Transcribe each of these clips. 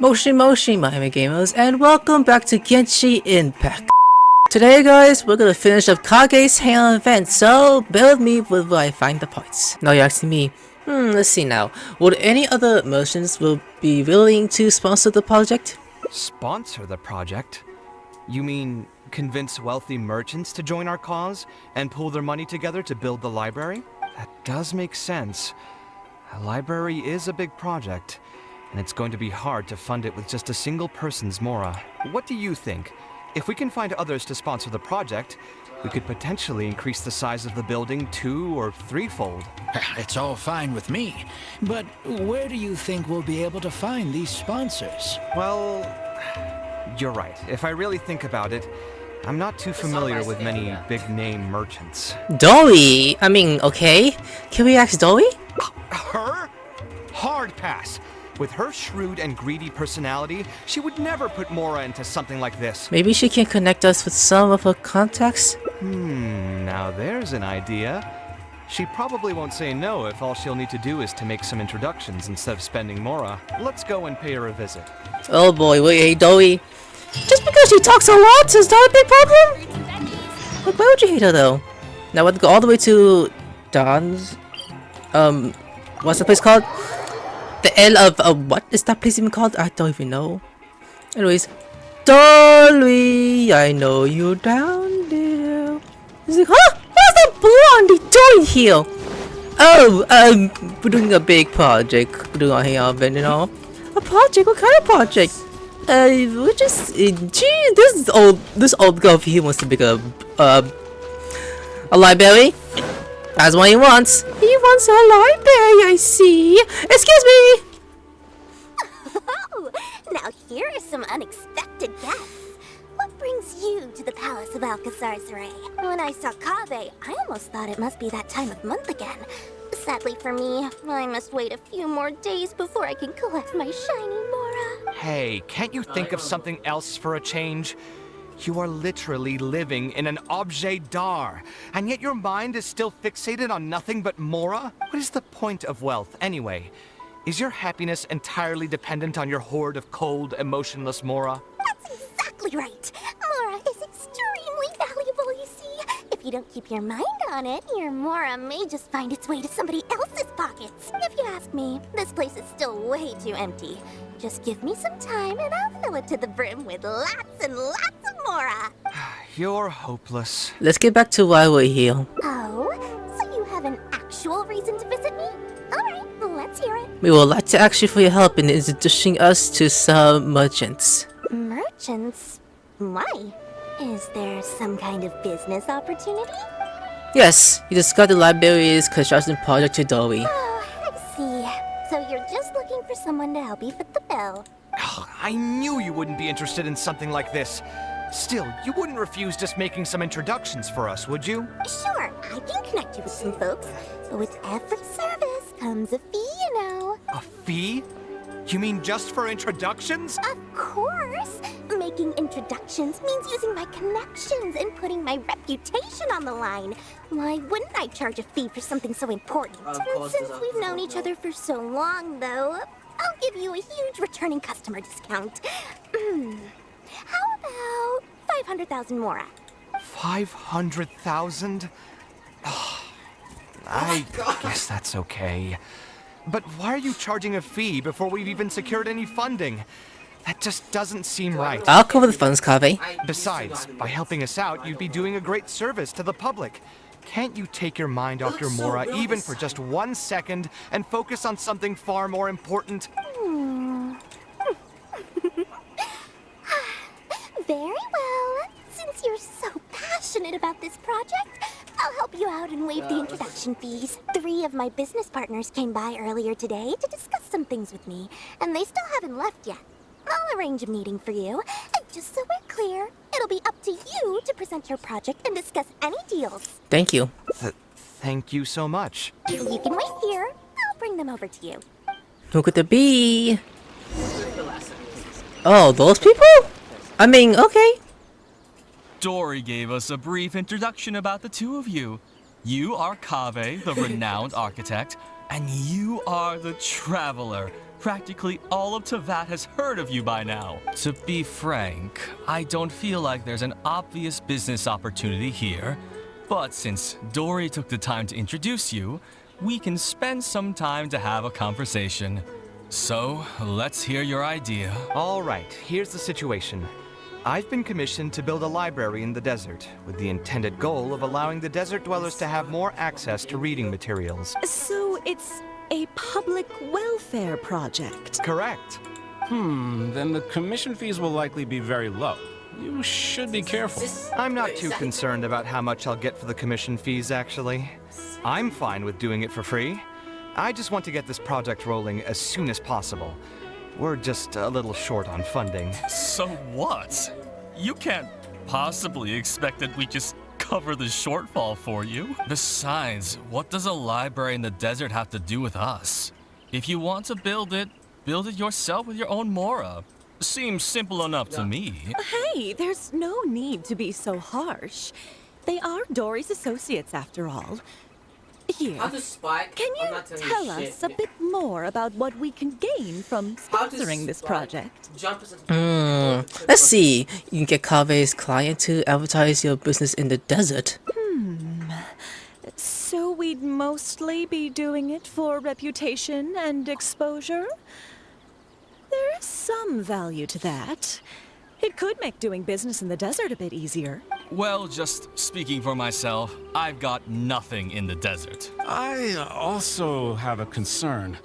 Moshi, my anime gamers, and welcome back to Genshin Impact. Today, guys, we're gonna finish up Kage's Hangout event, so bear with me while I find the parts. Now you're asking me, let's see now. Would any other merchants will be willing to sponsor the project? Sponsor the project? You mean convince wealthy merchants to join our cause and pool their money together to build the library? That does make sense. A library is a big project, and it's going to be hard to fund it with just a single person's Mora. What do you think? If we can find others to sponsor the project, we could potentially increase the size of the building 2- or 3-fold. It's all fine with me, but where do you think we'll be able to find these sponsors? Well, you're right. If I really think about it, I'm not too familiar with many big-name merchants. Dory? I mean, okay. Can we ask Dory? Her? Hard pass. With her shrewd and greedy personality, she would never put Mora into something like this. Maybe she can connect us with some of her contacts? Now there's an idea. She probably won't say no if all she'll need to do is to make some introductions instead of spending Mora. Let's go and pay her a visit. Oh boy, wait, hey Dory. Just because she talks a lot, is that a big problem? Like, why would you hate her though? Now we'll go all the way to Don's... what's the place called? The L of, what is that place even called? I don't even know. Anyways, Dolly, I know you down there. He's like, huh? What's that blondie doing here? Oh, we're doing a big project. We're doing a hangout event, you know. A project? What kind of project? We're just, gee, this old girl here wants to make a library. That's what he wants. He wants a library, I see. Excuse me! Oh, now here are some unexpected guests. What brings you to the Palace of Alcazar's-Ray? When I saw Kaveh, I almost thought it must be that time of month again. Sadly for me, I must wait a few more days before I can collect my shiny Mora. Hey, can't you think of something else for a change? You are literally living in an objet d'art, and yet your mind is still fixated on nothing but Mora? What is the point of wealth, anyway? Is your happiness entirely dependent on your hoard of cold, emotionless Mora? That's exactly right. Mora is extremely valuable, you see. If you don't keep your mind on it, your Mora may just find its way to somebody else's pockets. If you ask me, this place is still way too empty. Just give me some time and I'll fill it to the brim with lots and lots of Mora. You're hopeless. Let's get back to why we're here. Oh, so you have an actual reason to visit me? Alright, let's hear it. We would like to ask you for your help in introducing us to some merchants. Merchants? Why? Is there some kind of business opportunity? Yes, you discussed the library's construction project to Dory. Oh, I see. So you're just looking for someone to help you fit the bill. I knew you wouldn't be interested in something like this. Still, you wouldn't refuse just making some introductions for us, would you? Sure, I can connect you with some folks, but with every service comes a fee, you know. A fee? You mean just for introductions? Of course! Making introductions means using my connections and putting my reputation on the line. Why wouldn't I charge a fee for something so important? And since we've known each other for so long, though, I'll give you a huge returning customer discount. How about 500,000 Mora? 500,000? I guess that's okay. But why are you charging a fee before we've even secured any funding? That just doesn't seem right. I'll cover the funds, Kaveh. Besides, by helping us out, you'd be doing a great service to the public. Can't you take your mind off your Mora even for just 1 second and focus on something far more important? Very well. Since you're so passionate about this project, I'll help you out and waive the introduction fees. 3 of my business partners came by earlier today to discuss some things with me, and they still haven't left yet. I'll arrange a meeting for you, and just so we're clear, it'll be up to you to present your project and discuss any deals. Thank you. Thank you so much. You can wait here. I'll bring them over to you. Who could it be? Oh, those people? I mean, okay. Dory gave us a brief introduction about the two of you. You are Kaveh, the renowned architect, and you are the traveler, Practically all of Teyvat has heard of you by now. To be frank, I don't feel like there's an obvious business opportunity here. But since Dory took the time to introduce you, we can spend some time to have a conversation. So, let's hear your idea. All right, here's the situation. I've been commissioned to build a library in the desert, with the intended goal of allowing the desert dwellers to have more access to reading materials. So it's a public welfare project. Correct. Then the commission fees will likely be very low. You should be careful. I'm not too concerned about how much I'll get for the commission fees, actually. I'm fine with doing it for free. I just want to get this project rolling as soon as possible. We're just a little short on funding. So what? You can't possibly expect that we just cover the shortfall for you. Besides, what does a library in the desert have to do with us? If you want to build it yourself with your own Mora. Seems simple enough to me. Hey, there's no need to be so harsh. They are Dory's associates after all. Here, can you tell us a bit more about what we can gain from sponsoring this project? Let's see. You can get Kaveh's client to advertise your business in the desert. So we'd mostly be doing it for reputation and exposure? There is some value to that. It could make doing business in the desert a bit easier. Well, just speaking for myself, I've got nothing in the desert. I also have a concern.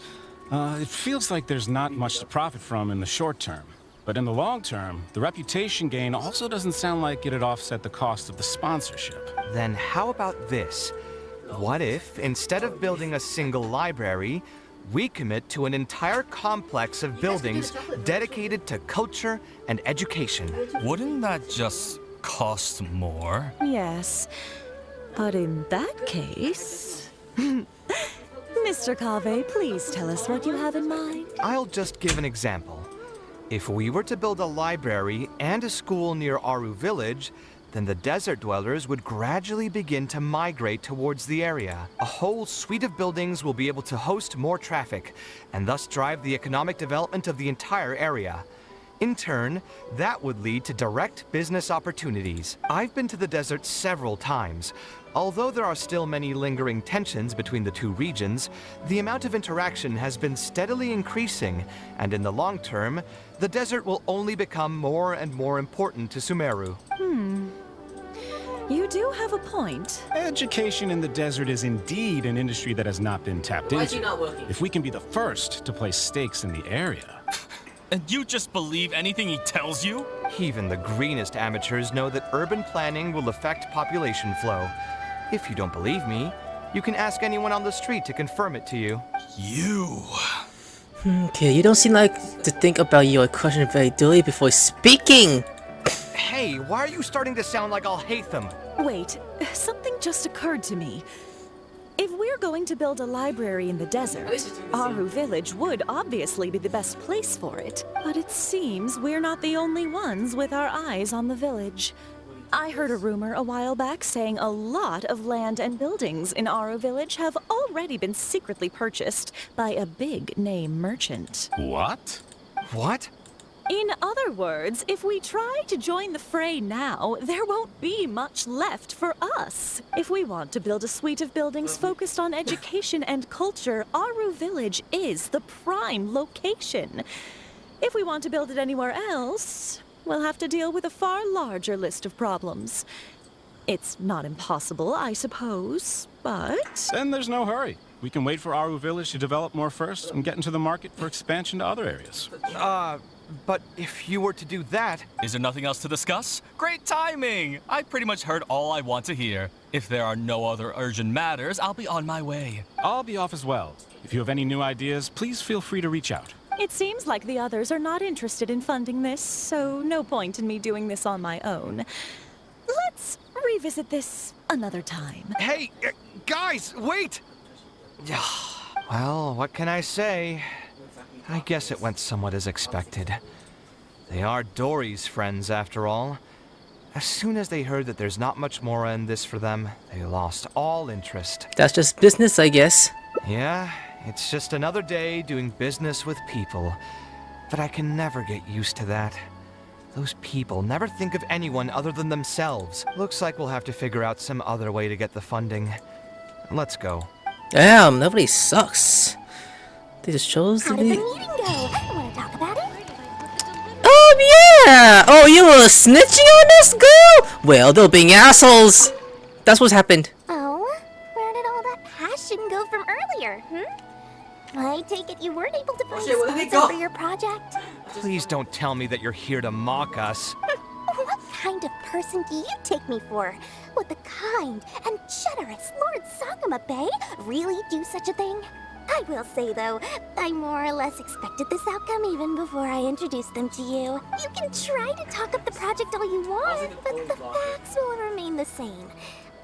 It feels like there's not much to profit from in the short term. But in the long term, the reputation gain also doesn't sound like it'd offset the cost of the sponsorship. Then how about this? What if, instead of building a single library, we commit to an entire complex of buildings dedicated to culture and education? Wouldn't that just cost more? Yes, but in that case... Mr. Kaveh, please tell us what you have in mind. I'll just give an example. If we were to build a library and a school near Aru Village, then the desert dwellers would gradually begin to migrate towards the area. A whole suite of buildings will be able to host more traffic, and thus drive the economic development of the entire area. In turn, that would lead to direct business opportunities. I've been to the desert several times. Although there are still many lingering tensions between the two regions, the amount of interaction has been steadily increasing, and in the long term, the desert will only become more and more important to Sumeru. You do have a point. Education in the desert is indeed an industry that has not been tapped into. If we can be the first to place stakes in the area. And you just believe anything he tells you? Even the greenest amateurs know that urban planning will affect population flow. If you don't believe me, you can ask anyone on the street to confirm it to you. You... Okay, you don't seem like to think about your question very thoroughly before speaking. Hey, why are you starting to sound like I'll hate them? Wait, something just occurred to me. If we're going to build a library in the desert, Aru Village would obviously be the best place for it. But it seems we're not the only ones with our eyes on the village. I heard a rumor a while back saying a lot of land and buildings in Aru Village have already been secretly purchased by a big-name merchant. What? What? In other words, if we try to join the fray now, there won't be much left for us. If we want to build a suite of buildings focused on education and culture, Aru Village is the prime location. If we want to build it anywhere else, we'll have to deal with a far larger list of problems. It's not impossible, I suppose, but... Then there's no hurry. We can wait for Aru Village to develop more first and get into the market for expansion to other areas. But if you were to do that... Is there nothing else to discuss? Great timing! I pretty much heard all I want to hear. If there are no other urgent matters, I'll be on my way. I'll be off as well. If you have any new ideas, please feel free to reach out. It seems like the others are not interested in funding this, so no point in me doing this on my own. Let's revisit this another time. Hey, guys, wait! Well, what can I say? I guess it went somewhat as expected. They are Dory's friends, after all. As soon as they heard that there's not much more in this for them, they lost all interest. That's just business, I guess. Yeah, It's just another day doing business with people. But I can never get used to that. Those people never think of anyone other than themselves. Looks like we'll have to figure out some other way to get the funding. Let's go. Damn, nobody sucks. They just chose to How did the be. meeting go? Want to talk about it? Yeah! Oh, you were snitching on this girl? Well, they're being assholes. That's what's happened. Oh, where did all that passion go from earlier, I take it you weren't able to find shit, where did a it sponsor go? for your project? Please don't tell me that you're here to mock us. What kind of person do you take me for? Would the kind and generous Lord Sangamabe really do such a thing? I will say, though, I more or less expected this outcome even before I introduced them to you. You can try to talk up the project all you want, but the facts will remain the same.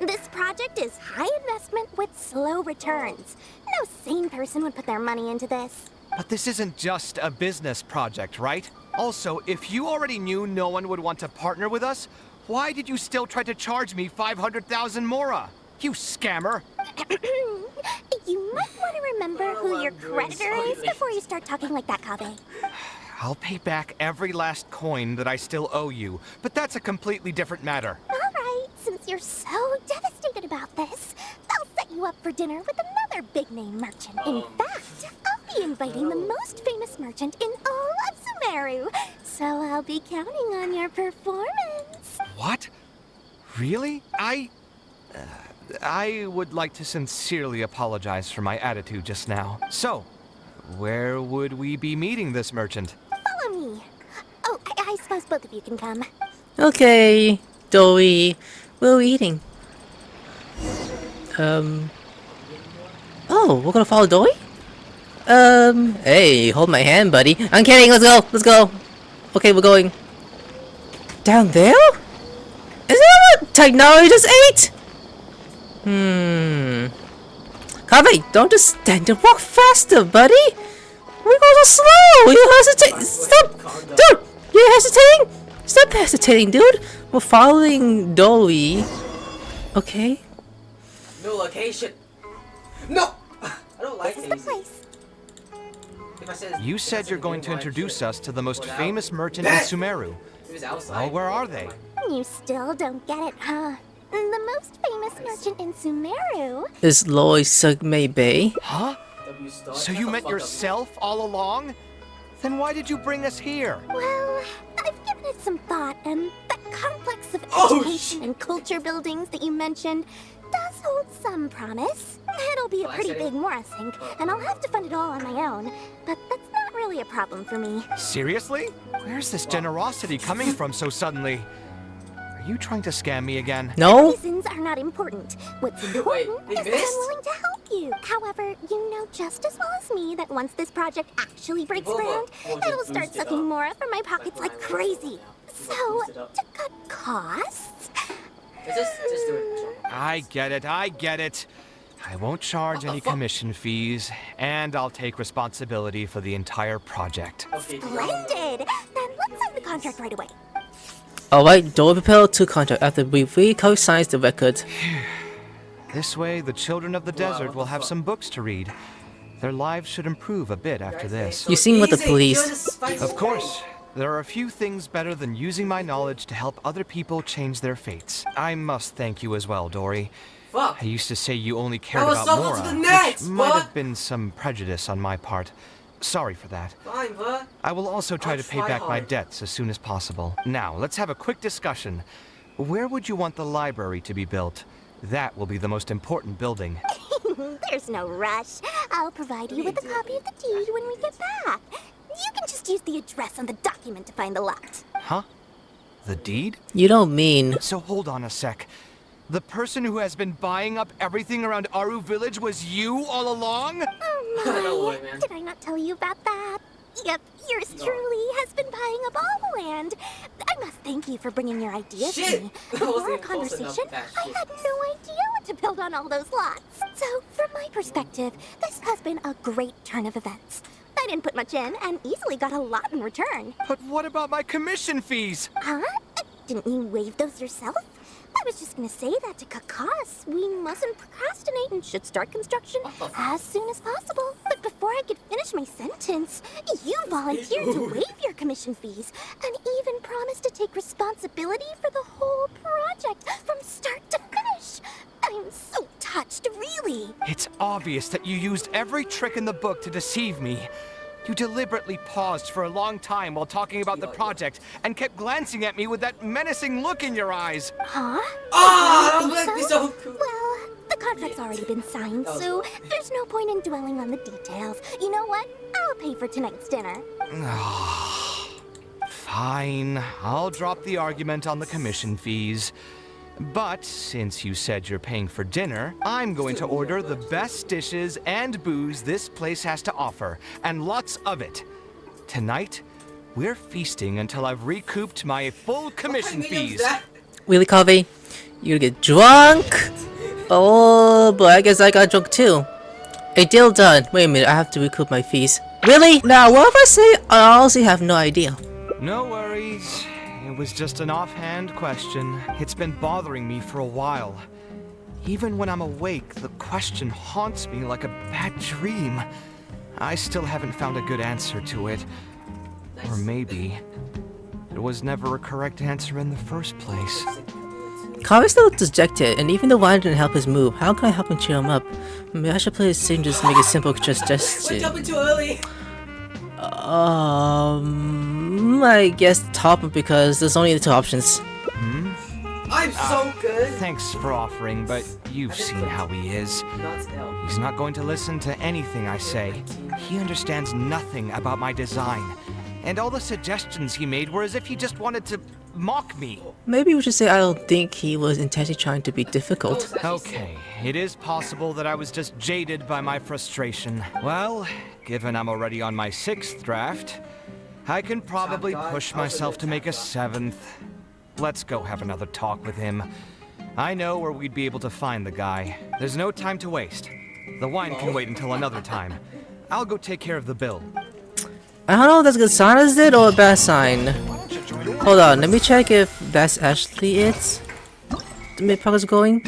This project is high investment with slow returns. No sane person would put their money into this. But this isn't just a business project, right? Also, if you already knew no one would want to partner with us, why did you still try to charge me 500,000 mora? You scammer! You might want to remember who your creditor is before you start talking like that, Kaveh. I'll pay back every last coin that I still owe you, but that's a completely different matter. Alright, since you're so devastated about this, I'll set you up for dinner with another big-name merchant. In fact, I'll be inviting the most famous merchant in all of Sumeru, so I'll be counting on your performance. What? Really? I would like to sincerely apologize for my attitude just now. So, where would we be meeting this merchant? Follow me. Oh, I suppose both of you can come. Okay, Dory. What are we eating? Oh, we're gonna follow Dory? Hey, hold my hand, buddy. I'm kidding, let's go, let's go. Okay, we're going. Down there? Is that what technology just ate? Kaveh, don't just stand and walk faster, buddy. We're going so slow. You hesitate. Stop, dude. You're hesitating. Stop hesitating, dude. We're following Dory. Okay. No location. No! I don't like This is the these. place. If I said You said you're going to introduce us to the most famous merchant in Sumeru. Well, where are they? You still don't get it, huh? The most famous merchant in Sumeru. Is Loy Sugmei Bay? Huh? So you met yourself all along? Then why did you bring us here? Well, I've given it some thought, and that complex of Oh, education and culture buildings that you mentioned does hold some promise. It'll be a pretty big Mora sink, and I'll have to fund it all on my own. But that's not really a problem for me. Seriously? Where's this generosity coming from so suddenly? Are you trying to scam me again? No? Reasons are not important. What's important they is that missed? I'm willing to help you. However, you know just as well as me that once this project actually breaks Well, ground, we'll just it'll start boost it sucking up. Mora from my pockets like crazy. So, boost it up. to cut costs, Just do it. I get it. I won't charge any commission fees, and I'll take responsibility for the entire project. Okay, splendid! Then let's sign the contract right away. Alright, Dory prepared to contract after we co-signs the record. This way, the children of the desert will have some books to read. Their lives should improve a bit after this. You sing with the police. Of course. There are a few things better than using my knowledge to help other people change their fates. I must thank you as well, Dory. Fuck. I used to say you only cared was about so Mora, close to the net, which might bud. have been some prejudice on my part. Sorry for that. Fine, bud. I will also try I'll to pay try back my hard. debts as soon as possible. Now, let's have a quick discussion. Where would you want the library to be built? That will be the most important building. There's no rush. I'll provide you with a copy of the deed when we get back. You can just use the address on the document to find the lot. Huh? The deed? You don't mean... So hold on a sec. The person who has been buying up everything around Aru Village was you all along? Oh No way, my, man. did I not tell you about that? Yep, yours truly has been buying up all the land. I must thank you for bringing your ideas to Shit! me. I wasn't Before our even close enough conversation, with that I shit. had no idea what to build on all those lots. So, from my perspective, this has been a great turn of events. I didn't put much in and easily got a lot in return. But what about my commission fees? Huh? Didn't you wave those yourself? I was just gonna say that to Kakas. We mustn't procrastinate and should start construction as soon as possible. But before I could finish my sentence, you volunteered to waive your commission fees and even promised to take responsibility for the whole project from start to finish. I'm so touched, really. It's obvious that you used every trick in the book to deceive me. You deliberately paused for a long time while talking about the project and kept glancing at me with that menacing look in your eyes. Huh? Ah, You that think would be so cool. Well, the contract's already been signed, so there's no point in dwelling on the details. You know what? I'll pay for tonight's dinner. Fine, I'll drop the argument on the commission fees. But since you said you're paying for dinner, I'm going to order the best dishes and booze this place has to offer, and lots of it. Tonight, we're feasting until I've recouped my full commission fees. Really, Kaveh? You gonna get drunk? Oh boy, I guess I got drunk too. A deal done. Wait a minute, I have to recoup my fees. Really? Now, what if I say I honestly have no idea? No worries. It was just an offhand question. It's been bothering me for a while. Even when I'm awake, the question haunts me like a bad dream. I still haven't found a good answer to it. Or maybe there was never a correct answer in the first place. Kaveh still looks dejected, and even though I didn't help his move, how can I help him cheer him up? Maybe I should play his scene, just make a simple We're suggestion. jumping too early. I guess top because there's only the two options. I'm so good. Thanks for offering, but you've seen how he is. He's not going to listen to anything I say. He understands nothing about my design. And all the suggestions he made were as if he just wanted to mock me. Maybe we should say I don't think he was intentionally trying to be difficult. Okay, it is possible that I was just jaded by my frustration. Well, given I'm already on my 6th draft, I can probably push myself to make a 7th. Let's go have another talk with him. I know where we'd be able to find the guy. There's no time to waste. The wine can wait until another time. I'll go take care of the bill. I don't know if that's a good sign as it or a bad sign. Hold on, let me check if that's actually it. The mid progress going.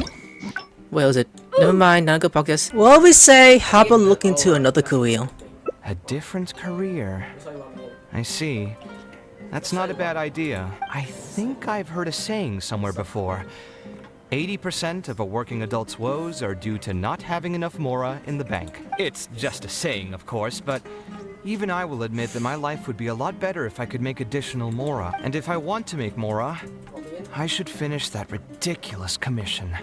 Where was it? Never mind, not a good progress. What we say, how about looking to another career? A different career. I see. That's not a bad idea. I think I've heard a saying somewhere before. 80% of a working adult's woes are due to not having enough mora in the bank. It's just a saying, of course, but even I will admit that my life would be a lot better if I could make additional mora. And if I want to make mora, I should finish that ridiculous commission.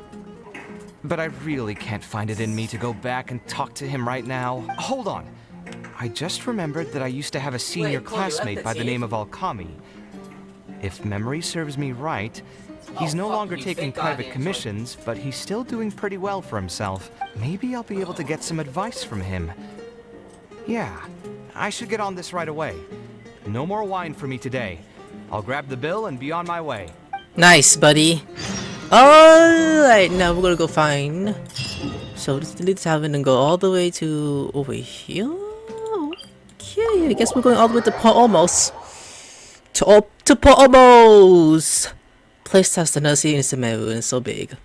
But I really can't find it in me to go back and talk to him right now. Hold on. I just remembered that I used to have a senior classmate by the name of Alkami. If memory serves me right, he's no longer taking private commissions, but he's still doing pretty well for himself. Maybe I'll be able to get some advice from him. Yeah, I should get on this right away. No more wine for me today. I'll grab the bill and be on my way. Nice, buddy. Alright, now we're gonna go find. So let's delete this tavern and go all the way to over here. Okay, I guess we're going all the way to Port Almost. To Port Almost! Place test another city in Sumeru and it's so big.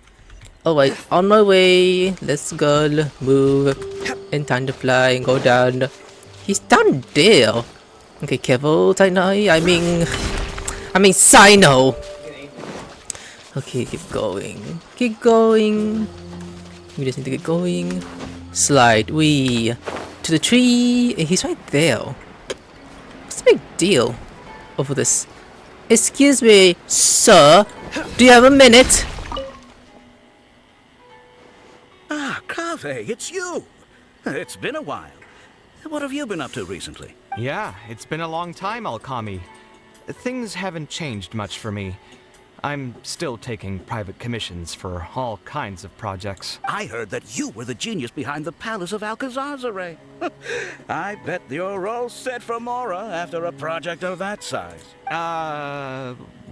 Alright, on my way. Let's go. Move. In time to fly and go down. He's down there. Okay, careful, Tainai. I mean Cyno. Okay, keep going. Keep going. We just need to get going. Slide. We to the tree. He's right there. What's the big deal over this? Excuse me, sir. Do you have a minute? Ah, Kaveh, it's you. It's been a while. What have you been up to recently? Yeah, it's been a long time, Alkami. Things haven't changed much for me. I'm still taking private commissions for all kinds of projects. I heard that you were the genius behind the Palace of Alcazazare. I bet you're all set for Mora after a project of that size.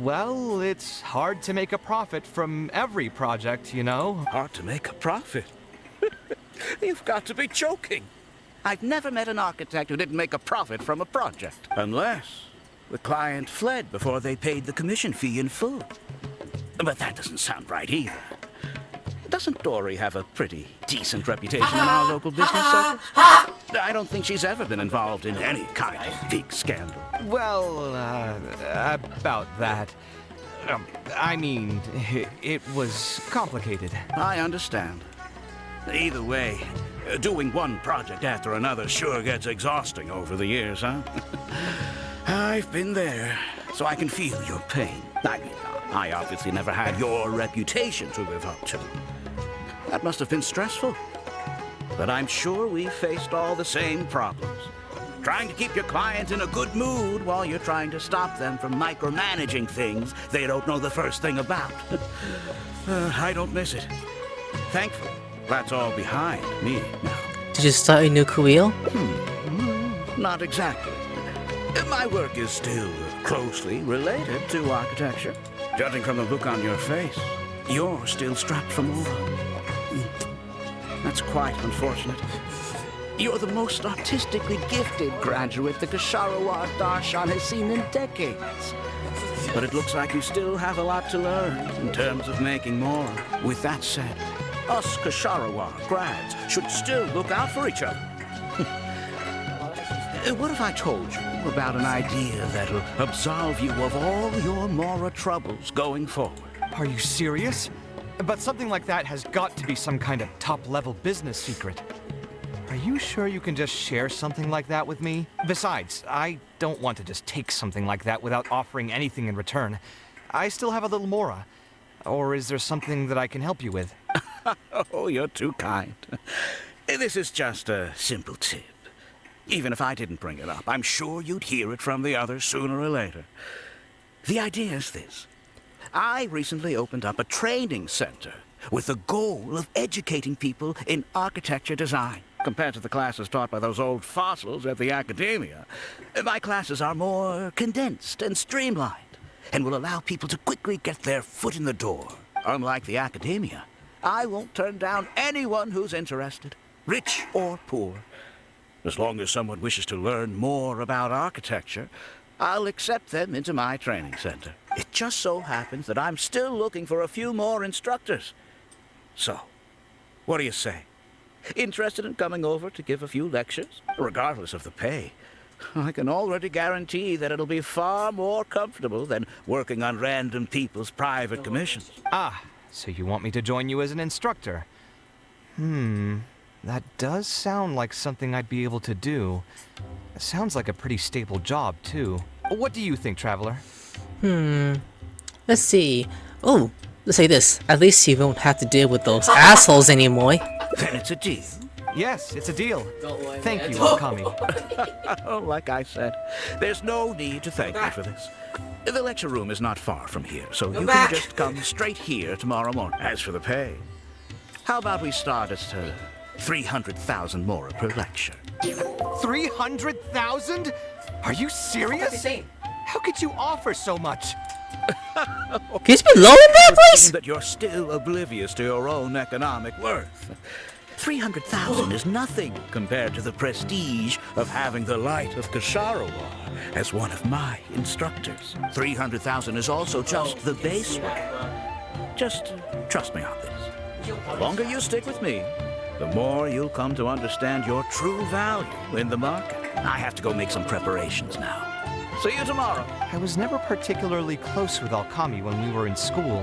Well, it's hard to make a profit from every project, you know? Hard to make a profit? You've got to be joking. I've never met an architect who didn't make a profit from a project. Unless The client fled before they paid the commission fee in full. But that doesn't sound right either. Doesn't Dory have a pretty decent reputation in our local business circle? I don't think she's ever been involved in any kind of big scandal. Well, about that. I mean, it was complicated. I understand. Either way, doing one project after another sure gets exhausting over the years, huh? I've been there, so I can feel your pain. I mean, I obviously never had your reputation to live up to. That must have been stressful. But I'm sure we faced all the same problems. Trying to keep your client in a good mood while you're trying to stop them from micromanaging things they don't know the first thing about. I don't miss it. Thankfully, that's all behind me now. Did you start a new career? Not exactly. My work is still closely related to architecture. Judging from the look on your face, you're still strapped for more. That's quite unfortunate. You're the most artistically gifted graduate the Ksharowa Darshan has seen in decades. But it looks like you still have a lot to learn in terms of making more. With that said, us Ksharowa grads should still look out for each other. What if I told you about an idea that'll absolve you of all your Mora troubles going forward? Are you serious? But something like that has got to be some kind of top-level business secret. Are you sure you can just share something like that with me? Besides, I don't want to just take something like that without offering anything in return. I still have a little Mora. Or is there something that I can help you with? Oh, you're too kind. This is just a simple tip. Even if I didn't bring it up, I'm sure you'd hear it from the others sooner or later. The idea is this. I recently opened up a training center with the goal of educating people in architecture design. Compared to the classes taught by those old fossils at the academia, my classes are more condensed and streamlined and will allow people to quickly get their foot in the door. Unlike the academia, I won't turn down anyone who's interested, rich or poor. As long as someone wishes to learn more about architecture, I'll accept them into my training center. It just so happens that I'm still looking for a few more instructors. So, what do you say? Interested in coming over to give a few lectures? Regardless of the pay, I can already guarantee that it'll be far more comfortable than working on random people's private commissions. Ah, so you want me to join you as an instructor? That does sound like something I'd be able to do. It sounds like a pretty stable job, too. What do you think, Traveler? Let's see. Oh, let's say this. At least you won't have to deal with those assholes anymore. Then it's a deal. Yes, it's a deal. Don't worry, Thank man. you, Okami. Oh, like I said, there's no need to thank me for this. The lecture room is not far from here, so you back. can just come straight here tomorrow morning. As for the pay, how about we start at 300,000 Mora per lecture? 300,000? Are you serious? Insane. How could you offer so much? Can you speak low in there, please? That you're still oblivious to your own economic worth. 300,000 is nothing compared to the prestige of having the light of Ksharowa as one of my instructors. 300,000 is also just the base rate. Just trust me on this. The longer you stick with me, the more you'll come to understand your true value in the market. I have to go make some preparations now. See you tomorrow. I was never particularly close with Okami when we were in school.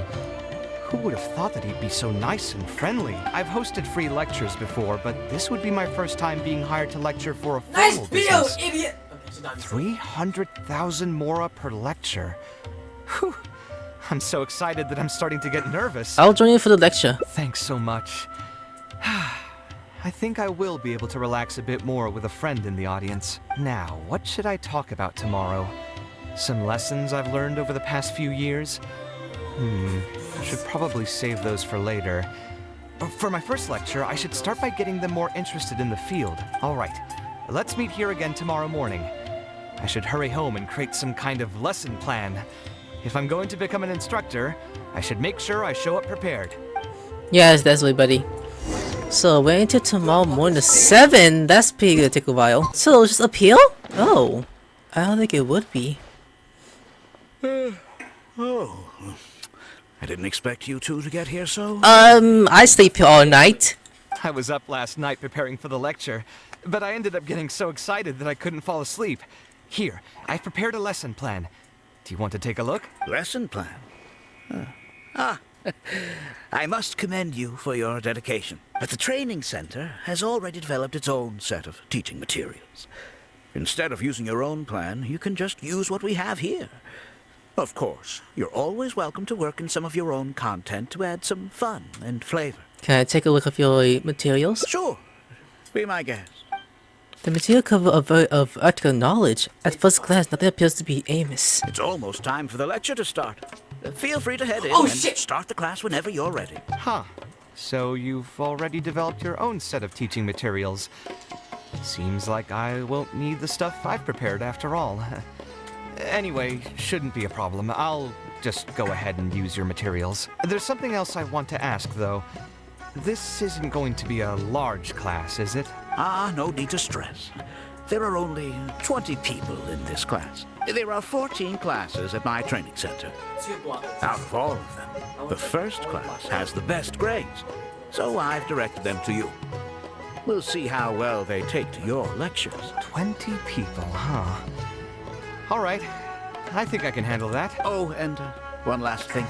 Who would have thought that he'd be so nice and friendly? I've hosted free lectures before, but this would be my first time being hired to lecture for a Nice formal video, business. idiot! Okay, she's done. 300,000 Mora per lecture. Whew. I'm so excited that I'm starting to get nervous. I'll join you for the lecture. Thanks so much. I think I will be able to relax a bit more with a friend in the audience. Now, what should I talk about tomorrow? Some lessons I've learned over the past few years? I should probably save those for later. For my first lecture, I should start by getting them more interested in the field. All right, let's meet here again tomorrow morning. I should hurry home and create some kind of lesson plan. If I'm going to become an instructor, I should make sure I show up prepared. Yes, that's right, buddy. So, wait until tomorrow morning at 7. That's pretty gonna take a while. So, just uphill? Oh, I don't think it would be. Oh. I didn't expect you two to get here so... I sleep here all night. I was up last night preparing for the lecture, but I ended up getting so excited that I couldn't fall asleep. Here, I've prepared a lesson plan. Do you want to take a look? Lesson plan? I must commend you for your dedication. But the training center has already developed its own set of teaching materials. Instead of using your own plan, you can just use what we have here. Of course, you're always welcome to work in some of your own content to add some fun and flavor. Can I take a look at your materials? Sure. Be my guest. The material cover of article knowledge. At first glance, nothing appears to be Amos. It's almost time for the lecture to start. Feel free to head in and start the class whenever you're ready. Huh. So you've already developed your own set of teaching materials. Seems like I won't need the stuff I've prepared after all. Anyway, shouldn't be a problem. I'll just go ahead and use your materials. There's something else I want to ask, though. This isn't going to be a large class, is it? No need to stress. There are only 20 people in this class. There are 14 classes at my training center. Out of all of them, the first class has the best grades, so I've directed them to you. We'll see how well they take to your lectures. 20 people, huh? All right. I think I can handle that. Oh, and one last thing.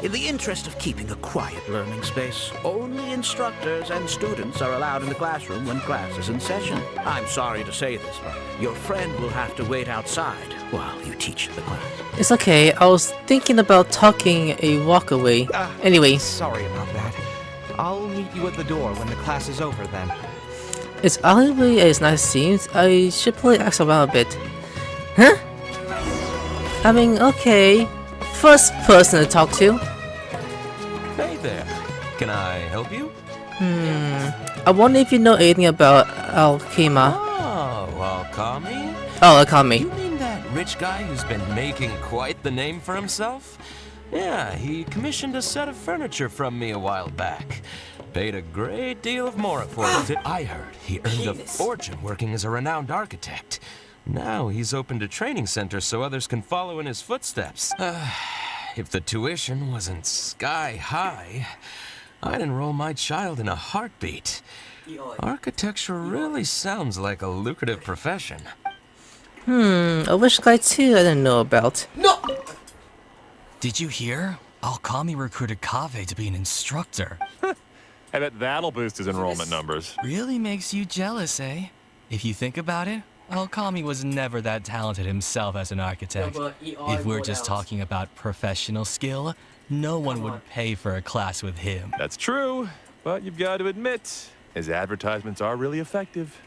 In the interest of keeping a quiet learning space, only instructors and students are allowed in the classroom when class is in session. I'm sorry to say this, but your friend will have to wait outside while you teach the class. It's okay. I was thinking about talking a walk away. Anyway. Sorry about that. I'll meet you at the door when the class is over then. It's alleyway as nice as it seems. I should probably ask around a bit. Huh? I mean, okay. First person to talk to. Hey there. Can I help you? I wonder if you know anything about Alchema. Oh, Alchemy? Oh, Alchemy. You mean that rich guy who's been making quite the name for himself? Yeah, he commissioned a set of furniture from me a while back. Paid a great deal of more for it. I heard he earned a fortune working as a renowned architect. Now he's opened a training center so others can follow in his footsteps. If the tuition wasn't sky high, I'd enroll my child in a heartbeat. Architecture really sounds like a lucrative profession. A wish guy too I didn't know about. No! Did you hear? Alchemy recruited Kaveh to be an instructor. I bet that'll boost his enrollment numbers. Really makes you jealous, eh? If you think about it, Alchemy was never that talented himself as an architect. If we're just talking about professional skill, no one would pay for a class with him. That's true, but you've got to admit, his advertisements are really effective.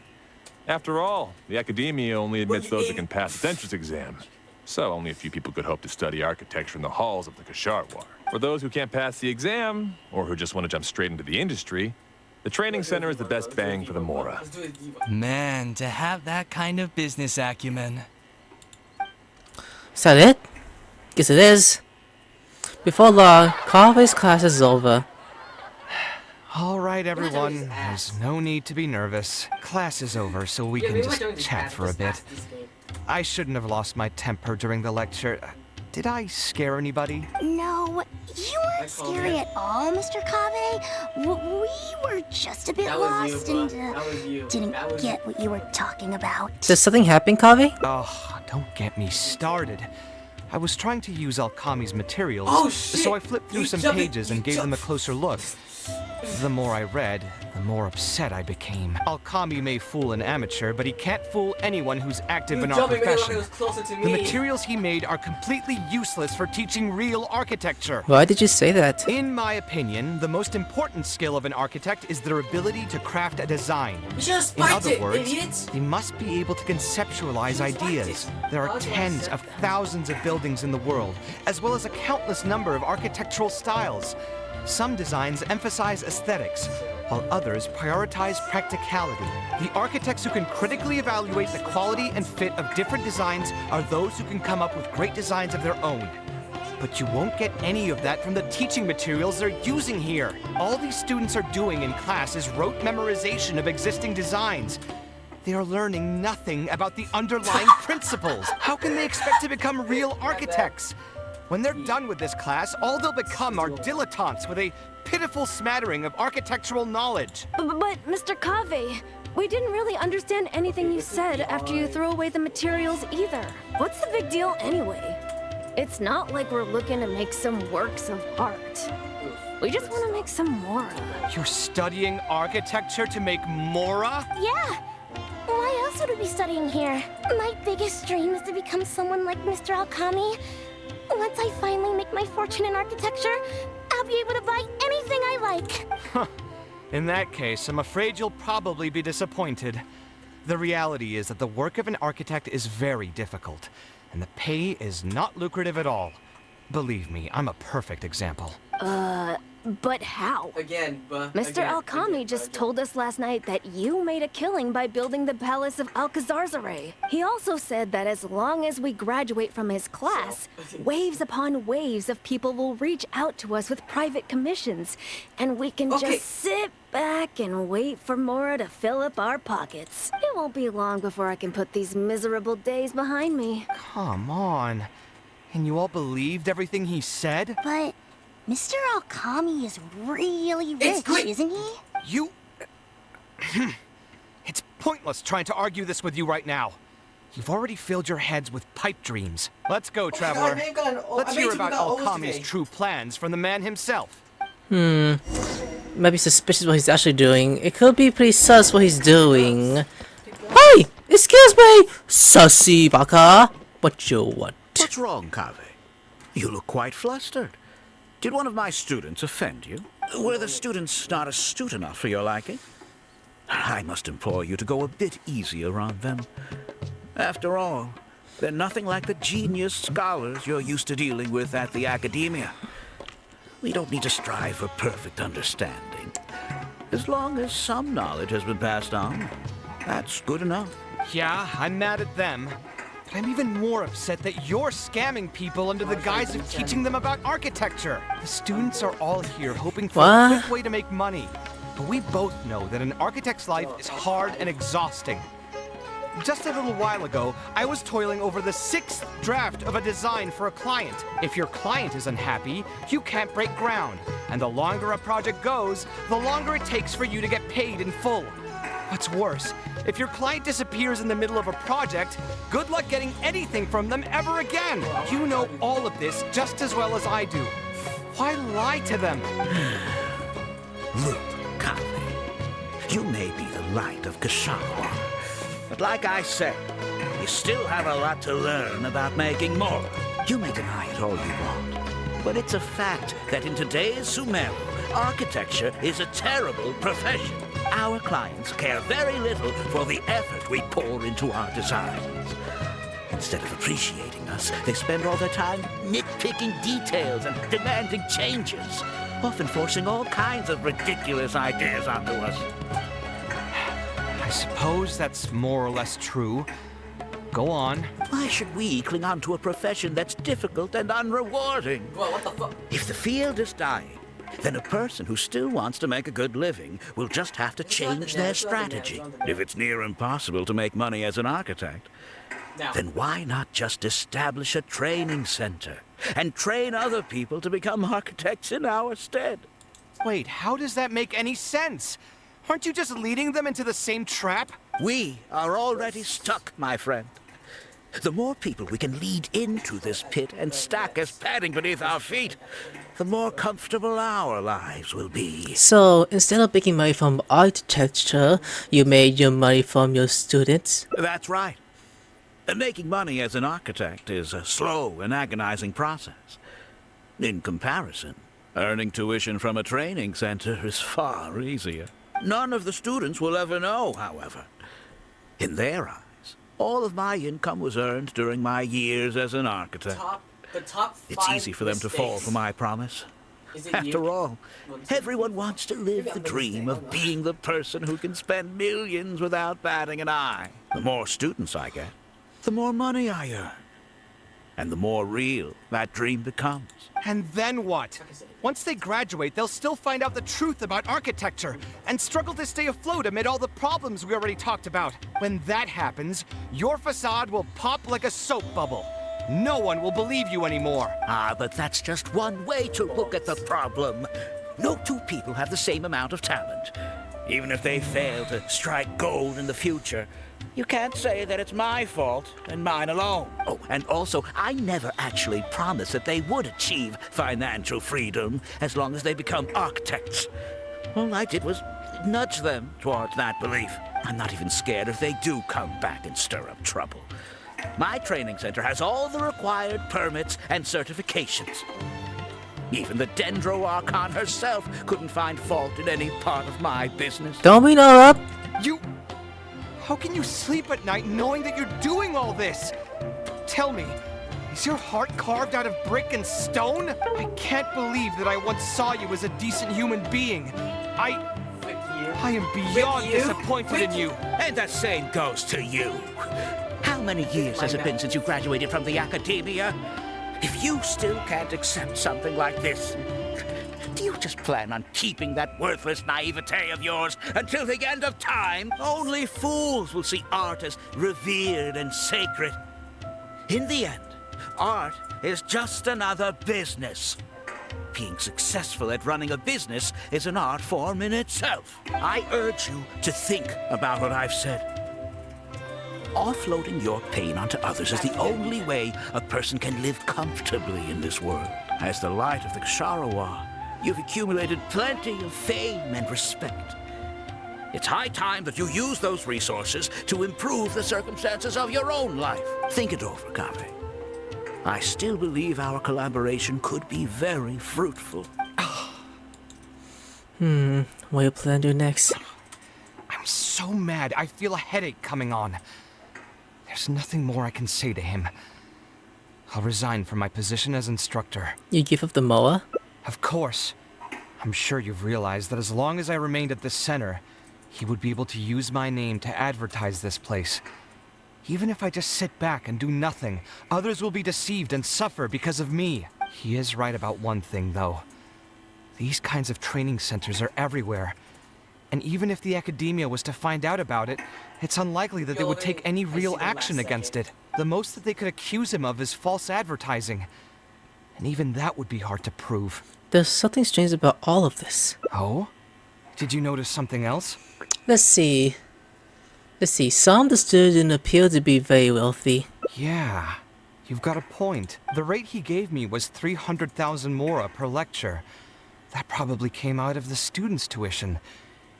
After all, the academia only admits those that can pass its entrance exam. So only a few people could hope to study architecture in the halls of the Kasharwar. For those who can't pass the exam, or who just want to jump straight into the industry, the training center is the best bang for the Mora. Man, to have that kind of business acumen. Is that it? Guess it is. Before long, Kaveh's class is over. All right, everyone. There's no need to be nervous. Class is over, so we can just chat for a bit. I shouldn't have lost my temper during the lecture. Did I scare anybody? No, you weren't scary at all, Mr. Kaveh. We were just a bit lost and didn't get what you were talking about. Does something happen, Kaveh? Oh, don't get me started. I was trying to use Alchemy's materials, so I flipped through some pages and gave them a closer look. The more I read, the more upset I became. Alchemy may fool an amateur, but he can't fool anyone who's active in our profession. The materials he made are completely useless for teaching real architecture. Why did you say that? In my opinion, the most important skill of an architect is their ability to craft a design. In other words, they must be able to conceptualize ideas. There are tens of thousands of buildings in the world, as well as a countless number of architectural styles. Some designs emphasize aesthetics, while others prioritize practicality. The architects who can critically evaluate the quality and fit of different designs are those who can come up with great designs of their own. But you won't get any of that from the teaching materials they're using here. All these students are doing in class is rote memorization of existing designs. They are learning nothing about the underlying principles. How can they expect to become real architects? When they're done with this class, all they'll become are dilettantes with a pitiful smattering of architectural knowledge. But Mr. Kaveh, we didn't really understand anything you said after you threw away the materials either. What's the big deal anyway? It's not like we're looking to make some works of art. We just want to make some mora. You're studying architecture to make mora? Yeah. Why else would we be studying here? My biggest dream is to become someone like Mr. Alkami. Once I finally make my fortune in architecture, I'll be able to buy anything I like. In that case, I'm afraid you'll probably be disappointed. The reality is that the work of an architect is very difficult, and the pay is not lucrative at all. Believe me, I'm a perfect example. But how? Again, Mr. Alkami just told us last night that you made a killing by building the Palace of Alcazarzare. He also said that as long as we graduate from his class, waves upon waves of people will reach out to us with private commissions, and we can just sit back and wait for Mora to fill up our pockets. It won't be long before I can put these miserable days behind me. Come on. And you all believed everything he said? But Mr. Alkami is really rich, isn't he? You... It's pointless trying to argue this with you right now. You've already filled your heads with pipe dreams. Let's go, Traveler. Let's hear about Alkami's true plans from the man himself. Might be suspicious what he's actually doing. It could be pretty sus what he's doing. Hey! Excuse me! Sussy baka! What you want? What's wrong, Kaveh? You look quite flustered. Did one of my students offend you? Were the students not astute enough for your liking? I must implore you to go a bit easier on them. After all, they're nothing like the genius scholars you're used to dealing with at the academia. We don't need to strive for perfect understanding. As long as some knowledge has been passed on, that's good enough. Yeah, I'm mad at them. But I'm even more upset that you're scamming people under the guise of teaching them about architecture. The students are all here hoping for a quick way to make money. But we both know that an architect's life is hard and exhausting. Just a little while ago, I was toiling over the 6th draft of a design for a client. If your client is unhappy, you can't break ground. And the longer a project goes, the longer it takes for you to get paid in full. What's worse, if your client disappears in the middle of a project, good luck getting anything from them ever again. You know all of this just as well as I do. Why lie to them? Look, Kaveh, you may be the light of Kashawa, but like I said, you still have a lot to learn about making more. You may deny it all you want, but it's a fact that in today's Sumeru, architecture is a terrible profession. Our clients care very little for the effort we pour into our designs. Instead of appreciating us, they spend all their time nitpicking details and demanding changes, often forcing all kinds of ridiculous ideas onto us. I suppose that's more or less true. Go on. Why should we cling on to a profession that's difficult and unrewarding? Well, what the fuck? If the field is dying, then a person who still wants to make a good living will just have to change their strategy. If it's near impossible to make money as an architect, then why not just establish a training center and train other people to become architects in our stead? Wait, how does that make any sense? Aren't you just leading them into the same trap? We are already stuck, my friend. The more people we can lead into this pit and stack as padding beneath our feet, the more comfortable our lives will be. So, instead of making money from architecture, you made your money from your students? That's right. Making money as an architect is a slow and agonizing process. In comparison, earning tuition from a training center is far easier. None of the students will ever know, however. In their eyes, all of my income was earned during my years as an architect. The top 5 It's easy for them to fall for my promise. After all, everyone wants to live the dream of being the person who can spend millions without batting an eye. The more students I get, the more money I earn. And the more real that dream becomes. And then what? Once they graduate, they'll still find out the truth about architecture and struggle to stay afloat amid all the problems we already talked about. When that happens, your facade will pop like a soap bubble. No one will believe you anymore. Ah, but that's just one way to look at the problem. No two people have the same amount of talent. Even if they fail to strike gold in the future, you can't say that it's my fault and mine alone. Oh, and also, I never actually promised that they would achieve financial freedom as long as they become architects. All I did was nudge them towards that belief. I'm not even scared if they do come back and stir up trouble. My training center has all the required permits and certifications. Even the Dendro Archon herself couldn't find fault in any part of my business. Don't be no up. How can you sleep at night knowing that you're doing all this? Tell me, is your heart carved out of brick and stone? I can't believe that I once saw you as a decent human being. I am beyond disappointed in you. And the same goes to you. How many years has it been since you graduated from the academia? If you still can't accept something like this, do you just plan on keeping that worthless naivete of yours until the end of time? Only fools will see art as revered and sacred. In the end, art is just another business. Being successful at running a business is an art form in itself. I urge you to think about what I've said. Offloading your pain onto others is the only way a person can live comfortably in this world. As the light of the Ksharowa, you've accumulated plenty of fame and respect. It's high time that you use those resources to improve the circumstances of your own life. Think it over, Kaveh. I still believe our collaboration could be very fruitful. What do you plan to do next? I'm so mad, I feel a headache coming on. There's nothing more I can say to him. I'll resign from my position as instructor. You give up the MOA? Of course. I'm sure you've realized that as long as I remained at this center, he would be able to use my name to advertise this place. Even if I just sit back and do nothing, others will be deceived and suffer because of me. He is right about one thing, though. These kinds of training centers are everywhere. And even if the academia was to find out about it, it's unlikely that they would take any real action against it. The most that they could accuse him of is false advertising. And even that would be hard to prove. There's something strange about all of this. Oh? Did you notice something else? Let's see. Some of the students appear to be very wealthy. Yeah, you've got a point. The rate he gave me was 300,000 mora per lecture. That probably came out of the students' tuition.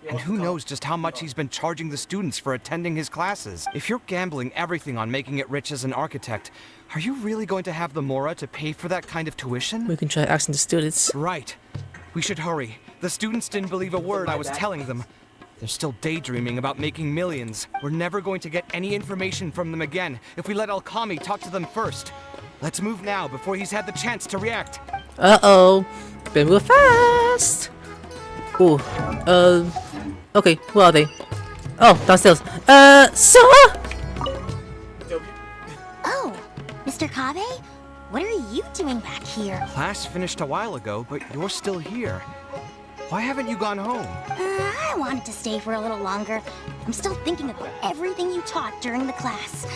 And who knows just how much he's been charging the students for attending his classes. If you're gambling everything on making it rich as an architect, are you really going to have the mora to pay for that kind of tuition? We can try asking the students. Right. We should hurry. The students didn't believe a word I was telling them. They're still daydreaming about making millions. We're never going to get any information from them again if we let Alkami talk to them first. Let's move now before he's had the chance to react. Uh-oh. Better move fast. Ooh. Okay, where are they? Oh, downstairs. Sora? Oh, Mr. Kaveh? What are you doing back here? Class finished a while ago, but you're still here. Why haven't you gone home? I wanted to stay for a little longer. I'm still thinking about everything you taught during the class.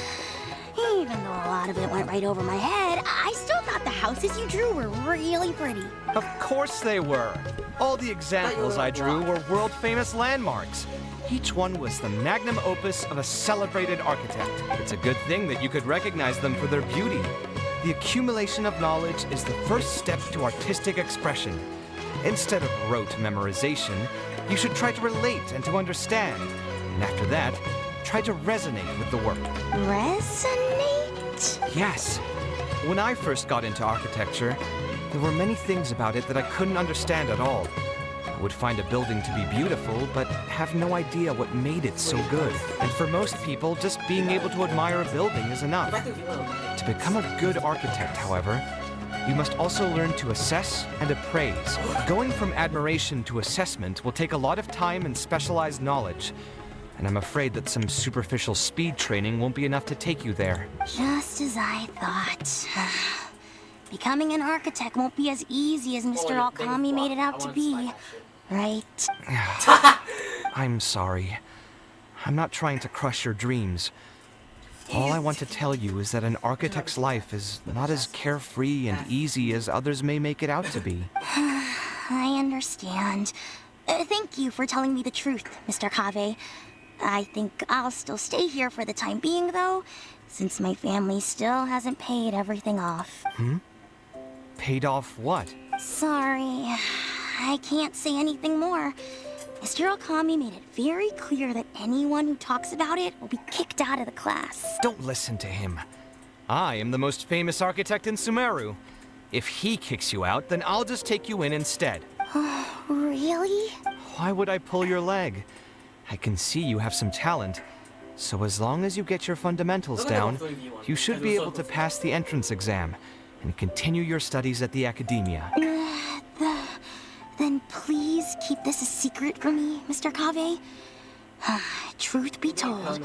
Even though a lot of it went right over my head, I still thought the houses you drew were really pretty. Of course they were. All the examples I drew were world-famous landmarks. Each one was the magnum opus of a celebrated architect. It's a good thing that you could recognize them for their beauty. The accumulation of knowledge is the first step to artistic expression. Instead of rote memorization, you should try to relate and to understand. And after that, try to resonate with the work. Resonate? Yes. When I first got into architecture, there were many things about it that I couldn't understand at all. I would find a building to be beautiful, but have no idea what made it so good. And for most people, just being able to admire a building is enough. To become a good architect, however, you must also learn to assess and appraise. Going from admiration to assessment will take a lot of time and specialized knowledge. and I'm afraid that some superficial speed training won't be enough to take you there. Just as I thought. Becoming an architect won't be as easy as Mr. Alkami made it out to be, right? I'm sorry. I'm not trying to crush your dreams. All I want to tell you is that an architect's life is not as carefree and easy as others may make it out to be. I understand. Thank you for telling me the truth, Mr. Kaveh. I think I'll still stay here for the time being, though, since my family still hasn't paid everything off. Paid off what? Sorry, I can't say anything more. Mr. Alkami made it very clear that anyone who talks about it will be kicked out of the class. Don't listen to him. I am the most famous architect in Sumeru. If he kicks you out, then I'll just take you in instead. Really? Why would I pull your leg? I can see you have some talent. So as long as you get your fundamentals down, you should be able to pass the entrance exam and continue your studies at the academia. Then please keep this a secret from me, Mr. Kaveh. Truth be told,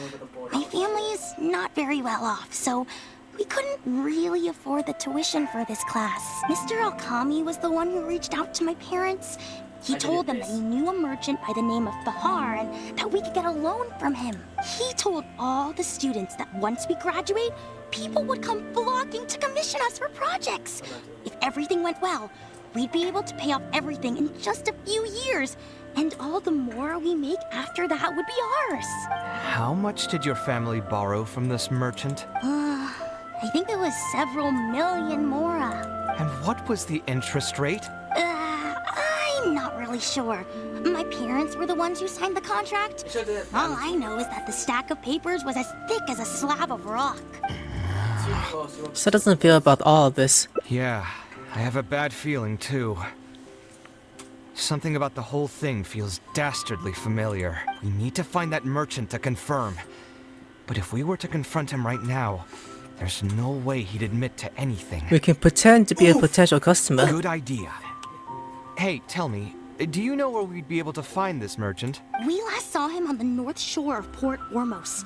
my family is not very well off, so we couldn't really afford the tuition for this class. Mr. Alkami was the one who reached out to my parents. He told them that he knew a merchant by the name of Bahar and that we could get a loan from him. He told all the students that once we graduate, people would come flocking to commission us for projects. If everything went well, we'd be able to pay off everything in just a few years, and all the more we make after that would be ours. How much did your family borrow from this merchant? I think it was several million mora. And what was the interest rate? I'm not really sure. My parents were the ones who signed the contract. All I know is that the stack of papers was as thick as a slab of rock. So doesn't feel about all of this. Yeah, I have a bad feeling too. Something about the whole thing feels dastardly familiar. We need to find that merchant to confirm. But if we were to confront him right now, there's no way he'd admit to anything. We can pretend to be a potential customer. Good idea. Hey, tell me, do you know where we'd be able to find this merchant? We last saw him on the north shore of Port Ormos.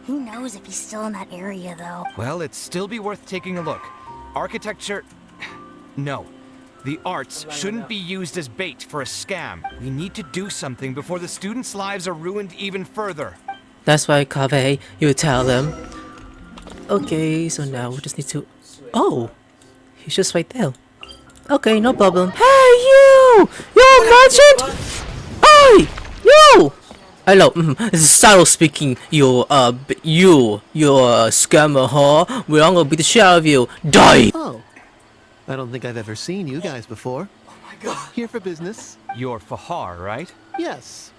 Who knows if he's still in that area, though. Well, it'd still be worth taking a look. Architecture... No. The arts shouldn't be used as bait for a scam. We need to do something before the students' lives are ruined even further. That's why, Kaveh, you would tell them. Okay, so now we just need to... Oh! He's just right there. Okay, no problem. Hey, you! You're a merchant? Hey! You! Hello, this is Cyno speaking. You're a scammer, huh? We're all gonna beat the shit out of you. Die! Oh. I don't think I've ever seen you guys before. Oh my god. Here for business? You're Fahar, right? Yes.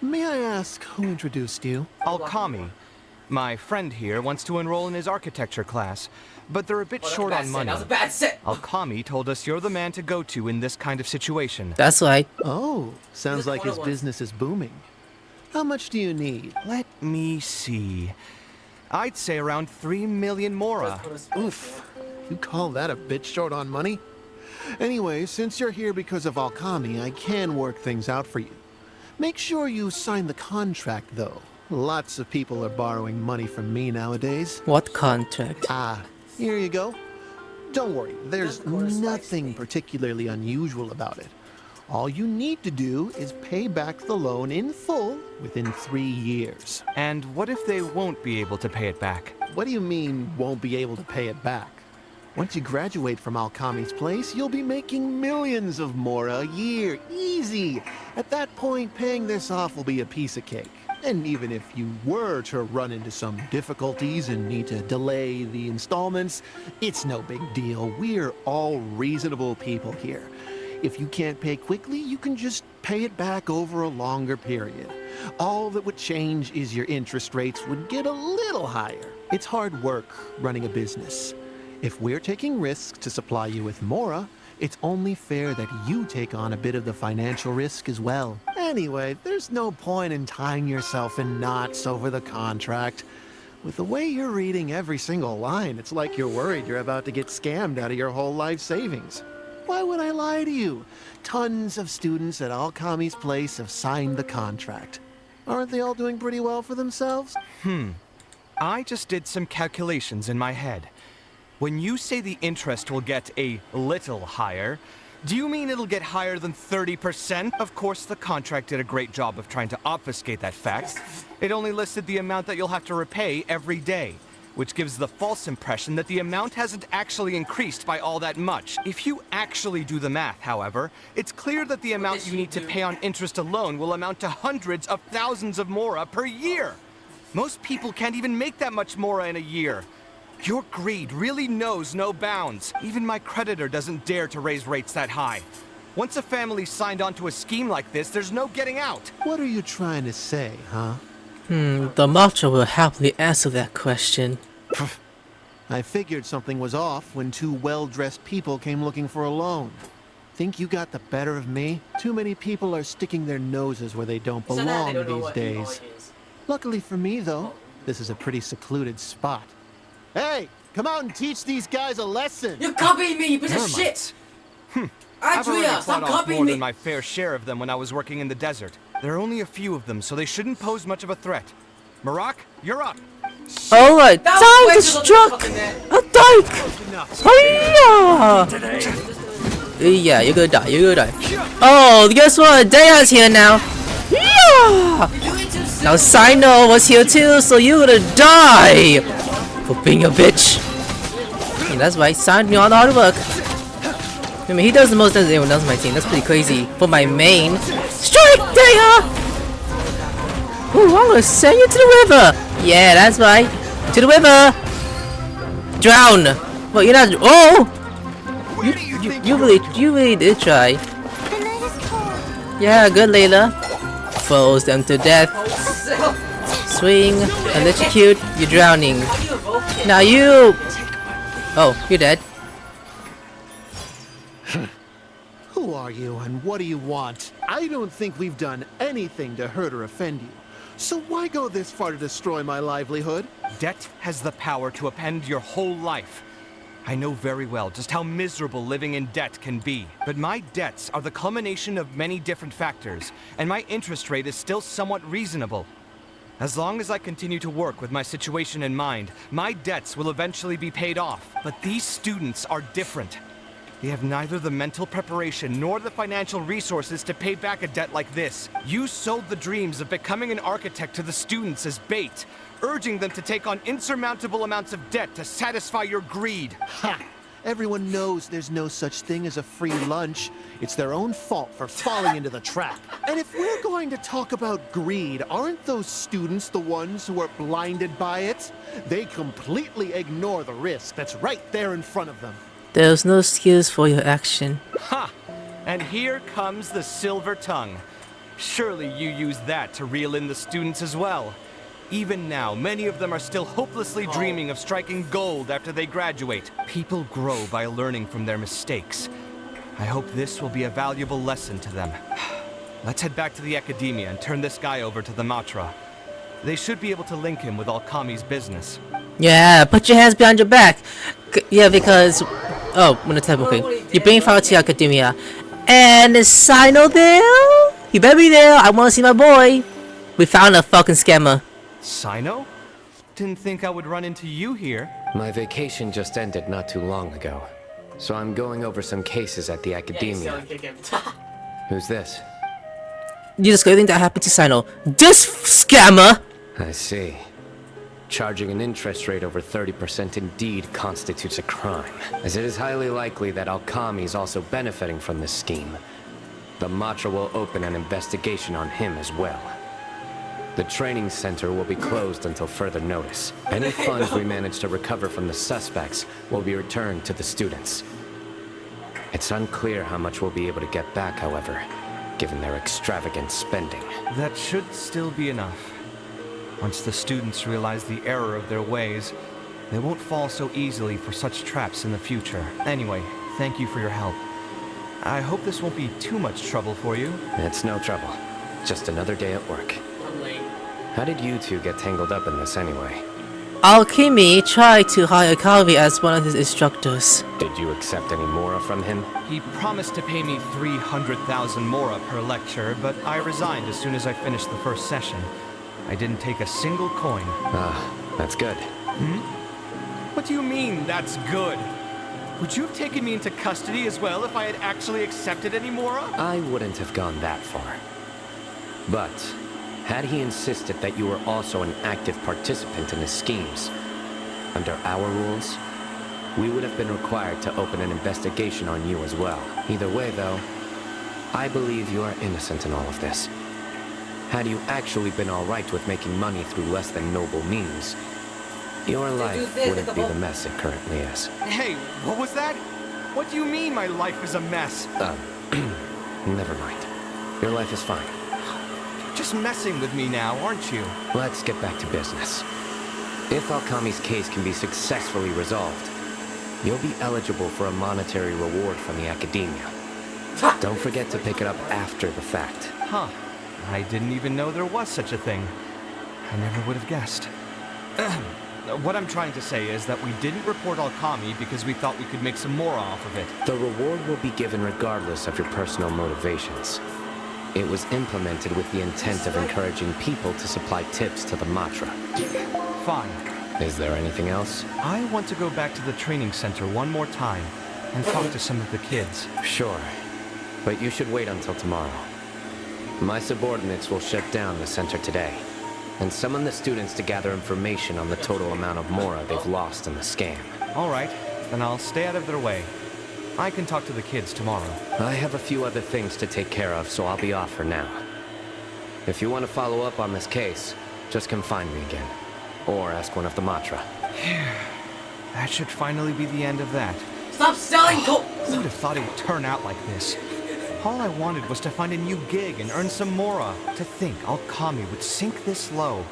May I ask who introduced you? Alkami. My friend here wants to enroll in his architecture class, but they're a bit short on money. That was a bad set. Alkami told us you're the man to go to in this kind of situation. That's right. Oh, sounds like his business is booming. How much do you need? Let me see. I'd say around 3 million mora. Oof. You call that a bit short on money? Anyway, since you're here because of Alkami, I can work things out for you. Make sure you sign the contract, though. Lots of people are borrowing money from me nowadays. What contract? Here you go. Don't worry, there's nothing particularly unusual about it. All you need to do is pay back the loan in full within 3 years. And what if they won't be able to pay it back? What do you mean, won't be able to pay it back? Once you graduate from Alkami's place, you'll be making millions of mora a year. Easy! At that point, paying this off will be a piece of cake. And even if you were to run into some difficulties and need to delay the installments, it's no big deal. We're all reasonable people here. If you can't pay quickly, you can just pay it back over a longer period. All that would change is your interest rates would get a little higher. It's hard work running a business. If we're taking risks to supply you with mora, it's only fair that you take on a bit of the financial risk as well. Anyway, there's no point in tying yourself in knots over the contract. With the way you're reading every single line, it's like you're worried you're about to get scammed out of your whole life savings. Why would I lie to you? Tons of students at Alkami's place have signed the contract. Aren't they all doing pretty well for themselves? I just did some calculations in my head. When you say the interest will get a little higher, do you mean it'll get higher than 30%? Of course, the contract did a great job of trying to obfuscate that fact. It only listed the amount that you'll have to repay every day, which gives the false impression that the amount hasn't actually increased by all that much. If you actually do the math, however, it's clear that the amount you need to pay on interest alone will amount to hundreds of thousands of mora per year. Most people can't even make that much mora in a year. Your greed really knows no bounds. Even my creditor doesn't dare to raise rates that high. Once a family signed on to a scheme like this, there's no getting out. What are you trying to say, huh? The matcha will happily answer that question. I figured something was off when two well-dressed people came looking for a loan. Think you got the better of me? Too many people are sticking their noses where they don't belong these days. Luckily for me, though, this is a pretty secluded spot. Hey, come out and teach these guys a lesson! You copied me, you piece of shit! I've already Andrea, stop fought off copying more me! than my fair share of them when I was working in the desert. There are only a few of them, so they shouldn't pose much of a threat. Marak, you're up! Alright, time to struck a dike! Yeah, you're gonna die, you're gonna die. Oh, guess what? Daya's here now! Yeah! Now Cyno was here too, so you're gonna die! For being a bitch. Yeah, that's right, Cyno knew all the hard work. I mean, he does the most than anyone else on my team. That's pretty crazy. For my main. Strike, Daya! Ooh, I'm gonna send you to the river! Yeah, that's right. To the river! Drown! Well, you're not. Oh! You really did try. Yeah, good, Layla. Froze them to death. Swing, electrocute, you're drowning. Now you. Oh, you're dead. Who are you and what do you want? I don't think we've done anything to hurt or offend you. So why go this far to destroy my livelihood? Debt has the power to upend your whole life. I know very well just how miserable living in debt can be. But my debts are the culmination of many different factors, and my interest rate is still somewhat reasonable. As long as I continue to work with my situation in mind, my debts will eventually be paid off. But these students are different. They have neither the mental preparation nor the financial resources to pay back a debt like this. You sold the dreams of becoming an architect to the students as bait, urging them to take on insurmountable amounts of debt to satisfy your greed. Ha! Everyone knows there's no such thing as a free lunch. It's their own fault for falling into the trap. And if we're going to talk about greed, aren't those students the ones who are blinded by it? They completely ignore the risk that's right there in front of them. There's no excuse for your action. Ha! And here comes the silver tongue. Surely you use that to reel in the students as well. Even now, many of them are still hopelessly dreaming of striking gold after they graduate. People grow by learning from their mistakes. I hope this will be a valuable lesson to them. Let's head back to the academia and turn this guy over to the Matra. They should be able to link him with Alkami's business. Yeah, put your hands behind your back. Yeah, because... Oh, I'm gonna tell you, okay. You bring fire to the academia. And is Cyno there? You better be there. I wanna see my boy. We found a fucking scammer. Cyno? Didn't think I would run into you here. My vacation just ended not too long ago. So I'm going over some cases at the academia. Who's this? You just everything that happened to Cyno. This scammer! I see. Charging an interest rate over 30% indeed constitutes a crime, as it is highly likely that Alkami is also benefiting from this scheme. The Matra will open an investigation on him as well. The training center will be closed until further notice. Any funds we manage to recover from the suspects will be returned to the students. It's unclear how much we'll be able to get back, however, given their extravagant spending. That should still be enough. Once the students realize the error of their ways, they won't fall so easily for such traps in the future. Anyway, thank you for your help. I hope this won't be too much trouble for you. It's no trouble. Just another day at work. How did you two get tangled up in this anyway? Alchemy tried to hire Kaveh as one of his instructors. Did you accept any mora from him? He promised to pay me 300,000 mora per lecture, but I resigned as soon as I finished the first session. I didn't take a single coin. Ah, that's good. Hmm? What do you mean, that's good? Would you have taken me into custody as well if I had actually accepted any mora? I wouldn't have gone that far. But, had he insisted that you were also an active participant in his schemes, under our rules, we would have been required to open an investigation on you as well. Either way, though, I believe you are innocent in all of this. Had you actually been alright with making money through less than noble means, your life wouldn't be the mess it currently is. Hey, what was that? What do you mean my life is a mess? Never mind. Your life is fine. You're just messing with me now, aren't you? Let's get back to business. If Alkami's case can be successfully resolved, you'll be eligible for a monetary reward from the academia. Don't forget to pick it up after the fact. Huh. I didn't even know there was such a thing. I never would have guessed. What I'm trying to say is that we didn't report Alkami because we thought we could make some more off of it. The reward will be given regardless of your personal motivations. It was implemented with the intent of encouraging people to supply tips to the Matra. Fine. Is there anything else? I want to go back to the training center one more time and talk to some of the kids. Sure. But you should wait until tomorrow. My subordinates will shut down the center today and summon the students to gather information on the total amount of mora they've lost in the scam. All right, then I'll stay out of their way. I can talk to the kids tomorrow. I have a few other things to take care of, so I'll be off for now. If you want to follow up on this case, just come find me again. Or ask one of the Matra. That should finally be the end of that. Stop selling Who would have thought it would turn out like this? All I wanted was to find a new gig and earn some mora. To think Alkami would sink this low.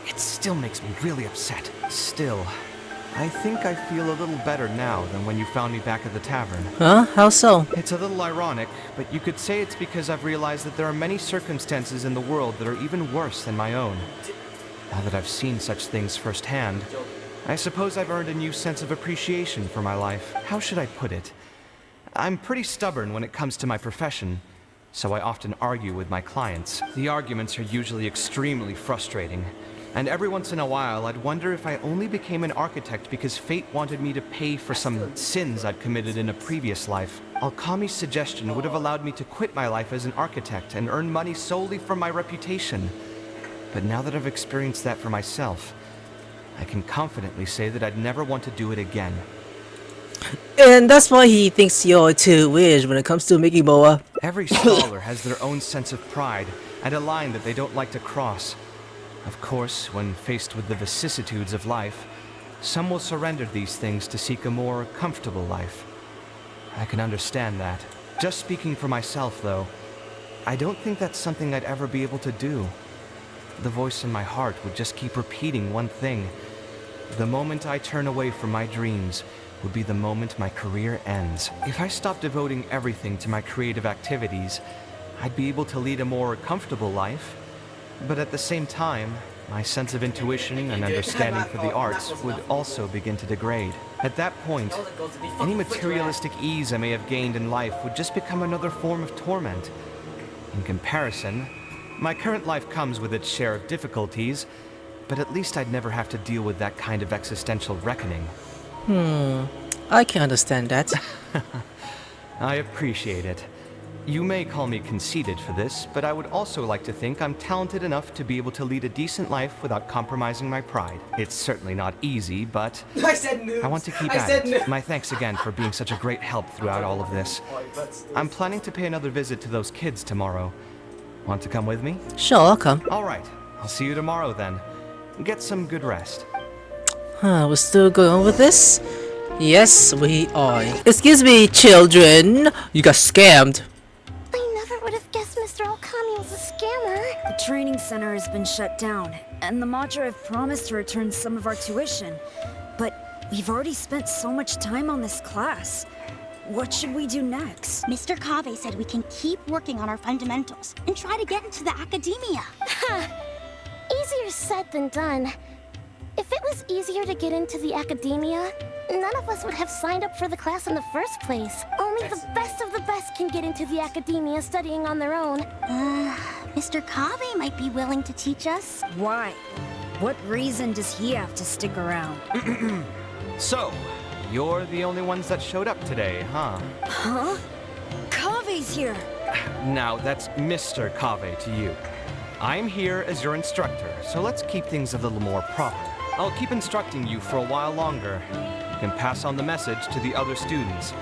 It still makes me really upset. Still, I think I feel a little better now than when you found me back at the tavern. Huh? How so? It's a little ironic, but you could say it's because I've realized that there are many circumstances in the world that are even worse than my own. Now that I've seen such things firsthand, I suppose I've earned a new sense of appreciation for my life. How should I put it? I'm pretty stubborn when it comes to my profession, so I often argue with my clients. The arguments are usually extremely frustrating, and every once in a while I'd wonder if I only became an architect because fate wanted me to pay for some sins I'd committed in a previous life. Alkami's suggestion would have allowed me to quit my life as an architect and earn money solely from my reputation. But now that I've experienced that for myself, I can confidently say that I'd never want to do it again. And that's why he thinks you're too weird when it comes to making boa. Every scholar has their own sense of pride and a line that they don't like to cross. Of course, when faced with the vicissitudes of life, some will surrender these things to seek a more comfortable life. I can understand that. Just speaking for myself, though, I don't think that's something I'd ever be able to do. The voice in my heart would just keep repeating one thing. The moment I turn away from my dreams would be the moment my career ends. If I stopped devoting everything to my creative activities, I'd be able to lead a more comfortable life. But at the same time, my sense of intuition and understanding for the arts would also begin to degrade. At that point, any materialistic ease I may have gained in life would just become another form of torment. In comparison, my current life comes with its share of difficulties, but at least I'd never have to deal with that kind of existential reckoning. I can understand that. I appreciate it. You may call me conceited for this, but I would also like to think I'm talented enough to be able to lead a decent life without compromising my pride. It's certainly not easy, but I want to keep at it. My thanks again for being such a great help throughout all of this. I'm planning to pay another visit to those kids tomorrow. Want to come with me? Sure, I'll come. All right. I'll see you tomorrow then. Get some good rest. We're still going on with this? Yes, we are. Excuse me, children. You got scammed. I never would have guessed Mr. Alkami was a scammer. The training center has been shut down, and the Matra have promised to return some of our tuition. But we've already spent so much time on this class. What should we do next? Mr. Kaveh said we can keep working on our fundamentals and try to get into the academia. Easier said than done. If it was easier to get into the academia, none of us would have signed up for the class in the first place. Only the best of the best can get into the academia studying on their own. Mr. Kaveh might be willing to teach us. Why? What reason does he have to stick around? So, you're the only ones that showed up today, huh? Huh? Kaveh's here! Now, that's Mr. Kaveh to you. I'm here as your instructor, so let's keep things a little more proper. I'll keep instructing you for a while longer. You can pass on the message to the other students.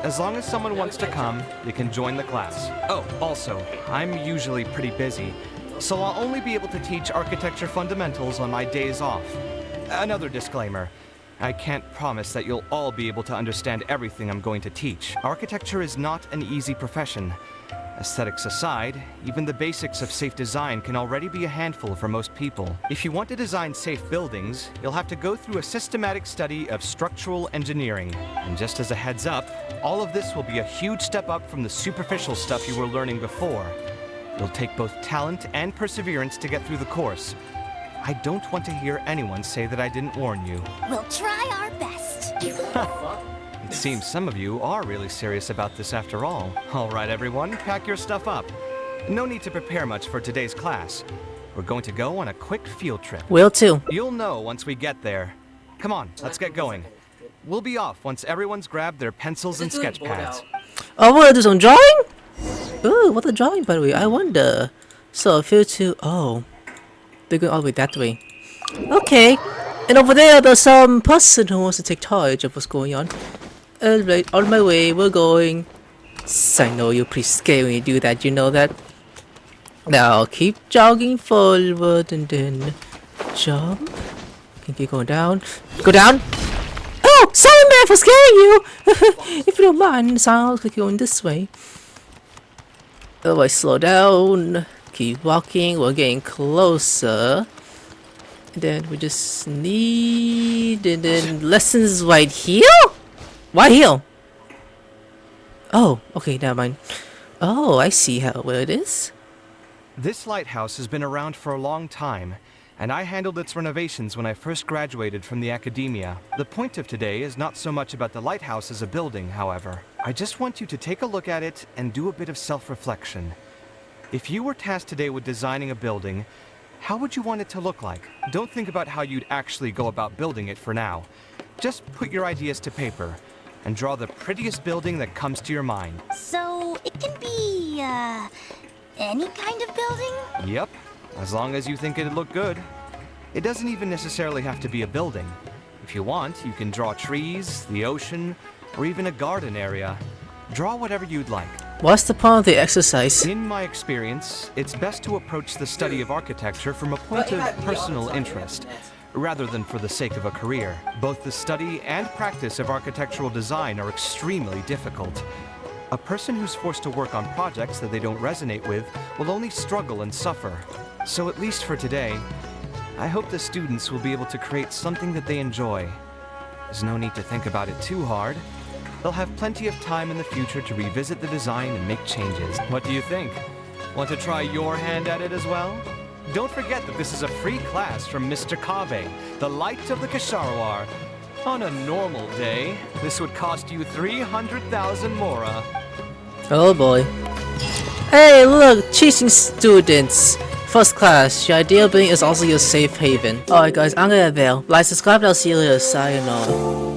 As long as someone wants to come, they can join the class. Oh, also, I'm usually pretty busy, so I'll only be able to teach architecture fundamentals on my days off. Another disclaimer. I can't promise that you'll all be able to understand everything I'm going to teach. Architecture is not an easy profession. Aesthetics aside, even the basics of safe design can already be a handful for most people. If you want to design safe buildings, you'll have to go through a systematic study of structural engineering. And just as a heads up, all of this will be a huge step up from the superficial stuff you were learning before. It'll take both talent and perseverance to get through the course. I don't want to hear anyone say that I didn't warn you. We'll try our best. It seems some of you are really serious about this after all. All right, everyone, pack your stuff up. No need to prepare much for today's class. We're going to go on a quick field trip. Will too. You'll know once we get there. Come on, let's get going. We'll be off once everyone's grabbed their pencils and sketch pads. Oh, we're gonna do some drawing? Ooh, what a drawing, by the way. I wonder. So, a few to... Oh. They're going all the way that way. Okay. And over there, there's some person who wants to take charge of what's going on. Alright, on my way, we're going. Cyno, you're pretty scary when you do that, you know that? Now, keep jogging forward and then jump. Can keep going down. Go down! Oh! Sorry, man, for scaring you! If you don't mind, sounds like you're going this way. Otherwise, slow down. Keep walking, we're getting closer. And then we just need... And then lessons right here? Why here? Oh, okay, never mind. Oh, I see where it is. This lighthouse has been around for a long time, and I handled its renovations when I first graduated from the academia. The point of today is not so much about the lighthouse as a building, however. I just want you to take a look at it and do a bit of self-reflection. If you were tasked today with designing a building, how would you want it to look like? Don't think about how you'd actually go about building it for now. Just put your ideas to paper and draw the prettiest building that comes to your mind. So, it can be, any kind of building? Yep, as long as you think it'd look good. It doesn't even necessarily have to be a building. If you want, you can draw trees, the ocean, or even a garden area. Draw whatever you'd like. What's the point of the exercise? In my experience, it's best to approach the study of architecture from a point of personal interest, rather than for the sake of a career. Both the study and practice of architectural design are extremely difficult. A person who's forced to work on projects that they don't resonate with will only struggle and suffer. So at least for today, I hope the students will be able to create something that they enjoy. There's no need to think about it too hard. They'll have plenty of time in the future to revisit the design and make changes. What do you think? Want to try your hand at it as well? Don't forget that this is a free class from Mr. Kaveh, the light of the Kasharawar. On a normal day, this would cost you 300,000 mora. Oh boy. Hey, look, teaching students. First class, your ideal building is also your safe haven. Alright guys, I'm gonna bail. Like, subscribe, and I'll see you later. Sayonara.